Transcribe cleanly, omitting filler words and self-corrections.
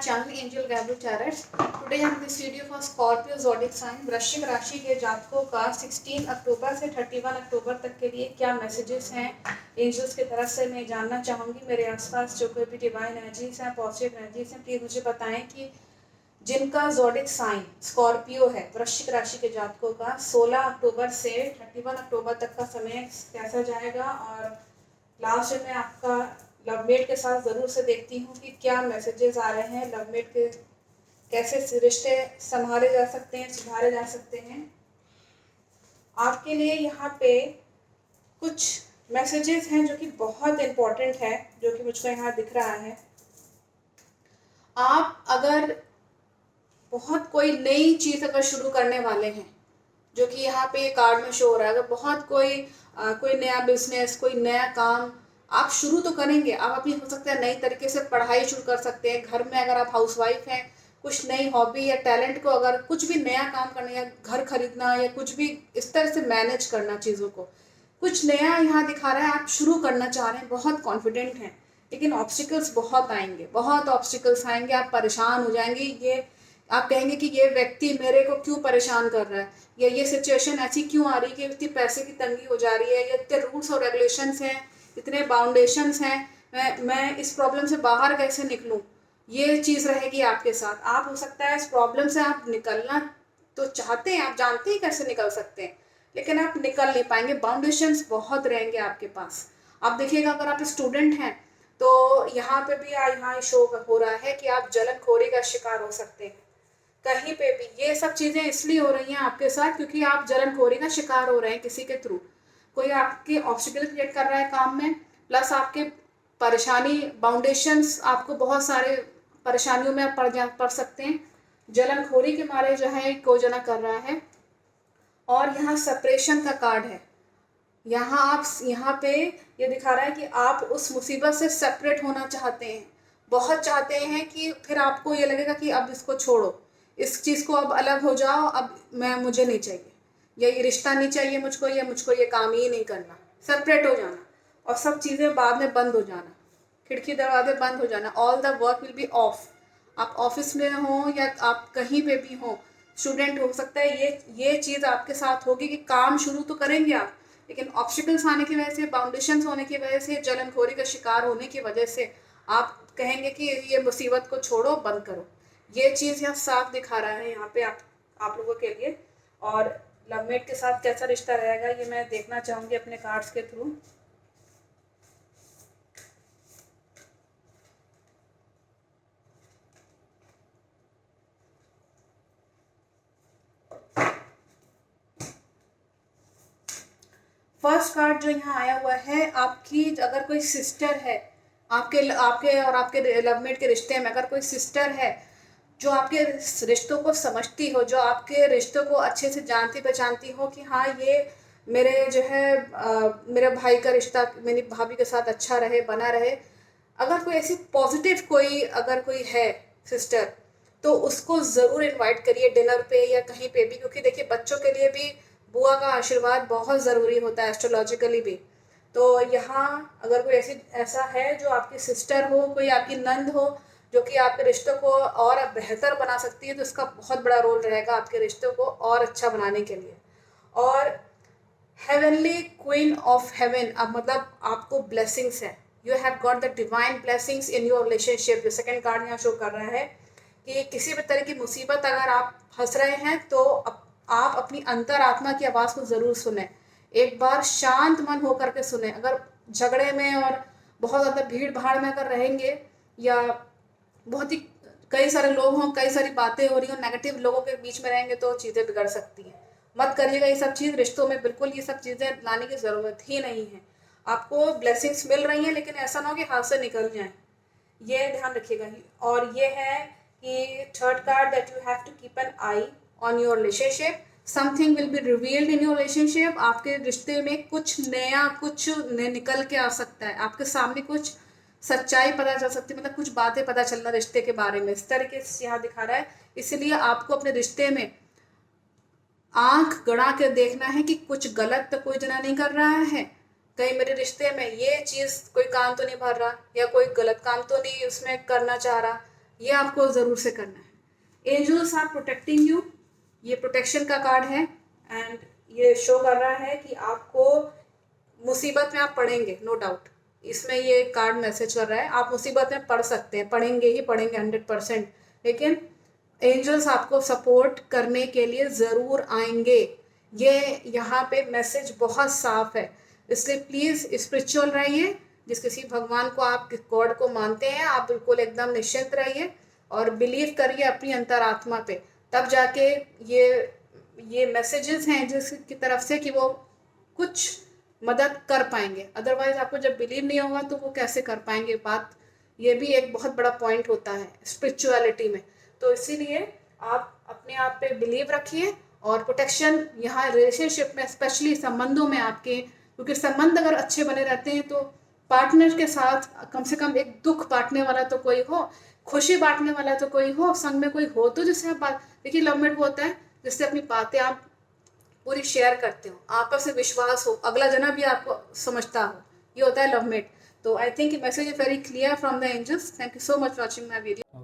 channel Angel Gabriel Tarot. Today I have this video for Scorpio zodiac sign. वृश्चिक राशि के जातकों का 16 अक्टूबर से 31 अक्टूबर तक के लिए क्या मैसेजेस हैं एंजल्स की तरफ से मैं जानना चाहूँगी। मेरे आसपास जो कोई भी डिवाइन एनर्जीज हैं, पॉजिटिव एनर्जीज हैं, प्लीज़ मुझे बताएं कि जिनका ज़ोडिक साइन स्कॉर्पियो है, वृश्चिक राशि के जातकों का 16 अक्टूबर से 31 अक्टूबर तक का समय कैसा जाएगा। और लास्ट में आपका लवमेट के साथ ज़रूर से देखती हूँ कि क्या मैसेजेस आ रहे हैं, लवमेट के कैसे रिश्ते संभाले जा सकते हैं, सुधारे जा सकते हैं। आपके लिए यहाँ पे कुछ मैसेजेस हैं जो कि बहुत इम्पोर्टेंट है, जो कि मुझको यहाँ दिख रहा है। आप अगर बहुत कोई नई चीज़ अगर शुरू करने वाले हैं, जो कि यहाँ पे कार्ड में शो हो रहा है, अगर बहुत कोई नया बिजनेस, कोई नया काम आप शुरू तो करेंगे। आप अपनी हो सकता है नई तरीके से पढ़ाई शुरू कर सकते हैं। घर में अगर आप हाउसवाइफ हैं, कुछ नई हॉबी या टैलेंट को अगर कुछ भी नया काम करना या घर खरीदना या कुछ भी इस तरह से मैनेज करना चीज़ों को, कुछ नया यहाँ दिखा रहा है, आप शुरू करना चाह रहे हैं, बहुत कॉन्फिडेंट हैं, लेकिन ऑब्स्टिकल्स बहुत आएंगे, बहुत ऑब्स्टिकल्स आएंगे, आप परेशान हो जाएंगे। ये आप कहेंगे कि ये व्यक्ति मेरे को क्यों परेशान कर रहा है, या ये सिचुएशन ऐसी क्यों आ रही है कि इतनी पैसे की तंगी हो जा रही है, या इतने रूल्स और रेगुलेशंस हैं, इतने बाउंडेशंस हैं, मैं इस प्रॉब्लम से बाहर कैसे निकलूं। ये चीज़ रहेगी आपके साथ। आप हो सकता है इस प्रॉब्लम से आप निकलना तो चाहते हैं, आप जानते हैं कैसे निकल सकते हैं, लेकिन आप निकल नहीं पाएंगे। बाउंडेशंस बहुत रहेंगे आपके पास। आप देखिएगा अगर आप स्टूडेंट हैं तो यहाँ पे भी यहाँ शो हो रहा है कि आप जलनखोरी का शिकार हो सकते हैं। कहीं पे भी ये सब चीज़ें इसलिए हो रही हैं आपके साथ क्योंकि आप जलनखोरी का शिकार हो रहे हैं किसी के थ्रू। कोई आपके ऑब्स्टिकल क्रिएट कर रहा है काम में, प्लस आपके परेशानी बाउंडेशंस, आपको बहुत सारे परेशानियों में आप पड़ सकते हैं। जलनखोरी के मारे जो है कोई जना कर रहा है। और यहाँ सेपरेशन का कार्ड है। यहाँ पे ये दिखा रहा है कि आप उस मुसीबत से सेपरेट होना चाहते हैं, बहुत चाहते हैं कि फिर आपको ये लगेगा कि अब इसको छोड़ो, इस चीज़ को अब अलग हो जाओ, अब मुझे नहीं चाहिए, ये रिश्ता नहीं चाहिए मुझको ये काम ही नहीं करना, सेपरेट हो जाना और सब चीज़ें बाद में बंद हो जाना, खिड़की दरवाजे बंद हो जाना। All the work will be of. आप ऑफिस में हो या आप कहीं पे भी हो, स्टूडेंट हो सकता है ये चीज़ आपके साथ होगी कि काम शुरू तो करेंगे आप, लेकिन ऑब्स्टिकल्स आने की वजह से, बाउंडेशंस होने की वजह से, जलनखोरी का शिकार होने की वजह से आप कहेंगे कि ये मुसीबत को छोड़ो, बंद करो। ये चीज़ यहाँ साफ दिखा रहा है यहाँ पे आप लोगों के लिए। और लवमेट के साथ कैसा रिश्ता रहेगा ये मैं देखना चाहूँगी अपने कार्ड्स के थ्रू। फर्स्ट कार्ड जो यहाँ आया हुआ है, आपकी अगर कोई सिस्टर है, आपके लवमेट के रिश्ते में अगर कोई सिस्टर है जो आपके रिश्तों को समझती हो, जो आपके रिश्तों को अच्छे से जानती पहचानती हो कि हाँ ये मेरे जो है मेरे भाई का रिश्ता मेरी भाभी के साथ अच्छा रहे, बना रहे। अगर कोई ऐसी पॉजिटिव अगर कोई है सिस्टर, तो उसको ज़रूर इनवाइट करिए डिनर पे या कहीं पे भी, क्योंकि देखिए बच्चों के लिए भी बुआ का आशीर्वाद बहुत ज़रूरी होता है एस्ट्रोलॉजिकली भी। तो यहाँ अगर कोई ऐसा है जो आपकी सिस्टर हो, कोई आपकी नंद हो जो कि आपके रिश्तों को और बेहतर बना सकती है, तो इसका बहुत बड़ा रोल रहेगा आपके रिश्तों को और अच्छा बनाने के लिए। और हेवनली क्वीन ऑफ हेवन, अब मतलब आपको ब्लेसिंग्स है, you have got the divine blessings in your relationship. जो सेकंड कार्ड यहाँ शो कर रहा है कि किसी भी तरह की मुसीबत अगर आप फंस रहे हैं तो आप अपनी अंतरात्मा की आवाज़ को ज़रूर सुने, एक बार शांत मन होकर के सुने। अगर झगड़े में और बहुत ज़्यादा भीड़ भाड़ में अगर रहेंगे या बहुत ही कई सारे लोग हों, कई सारी बातें हो रही हों, नेगेटिव लोगों के बीच में रहेंगे तो चीज़ें बिगड़ सकती हैं। मत करिएगा ये सब चीज़ रिश्तों में, बिल्कुल ये सब चीज़ें लाने की ज़रूरत ही नहीं है। आपको ब्लेसिंग्स मिल रही हैं, लेकिन ऐसा ना हो कि हाथ से निकल जाए, ये ध्यान रखिएगा। और ये है कि third card that you have to keep an eye on your relationship, something will be revealed in your relationship. आपके रिश्ते में कुछ नया निकल के आ सकता है, आपके सामने कुछ सच्चाई पता चल सकती है, मतलब कुछ बातें पता चलना रिश्ते के बारे में, इस तरीके से यहाँ दिखा रहा है। इसलिए आपको अपने रिश्ते में आंख गड़ा के देखना है कि कुछ गलत तो कोई जना नहीं कर रहा है, कहीं मेरे रिश्ते में ये चीज़ कोई काम तो नहीं भर रहा, या कोई गलत काम तो नहीं उसमें करना चाह रहा, ये आपको ज़रूर से करना है। एंजल्स आर प्रोटेक्टिंग यू, ये प्रोटेक्शन का कार्ड है एंड ये शो कर रहा है कि आपको मुसीबत में आप पड़ेंगे, नो डाउट। इसमें ये कार्ड मैसेज कर रहा है आप मुसीबत में पड़ सकते हैं, पड़ेंगे ही पड़ेंगे 100%, लेकिन एंजल्स आपको सपोर्ट करने के लिए ज़रूर आएंगे। ये यहाँ पे मैसेज बहुत साफ है, इसलिए प्लीज़ स्पिरिचुअल रहिए। जिस किसी भगवान को आप गॉड को मानते हैं, आप बिल्कुल एकदम निश्चिंत रहिए और बिलीव करिए अपनी अंतरात्मा पे, तब जाके ये मैसेजेस हैं जिसकी तरफ से कि वो कुछ मदद कर पाएंगे। अदरवाइज आपको जब बिलीव नहीं होगा तो वो कैसे कर पाएंगे बात। ये भी एक बहुत बड़ा पॉइंट होता है स्पिरिचुअलिटी में। तो इसीलिए आप अपने आप पे बिलीव रखिए और प्रोटेक्शन यहाँ रिलेशनशिप में, स्पेशली संबंधों में आपके, क्योंकि संबंध अगर अच्छे बने रहते हैं तो पार्टनर के साथ कम से कम एक दुख बांटने वाला तो कोई हो, खुशी बांटने वाला तो कोई हो, संग में कोई हो तो जिससे आप बात, देखिए लवमेट वो होता है जिससे अपनी बातें आप पूरी शेयर करते हो, आपस में विश्वास हो, अगला जना भी आपको समझता हो, ये होता है लवमेट। तो I think message is very clear from the angels. Thank you so much watching my video.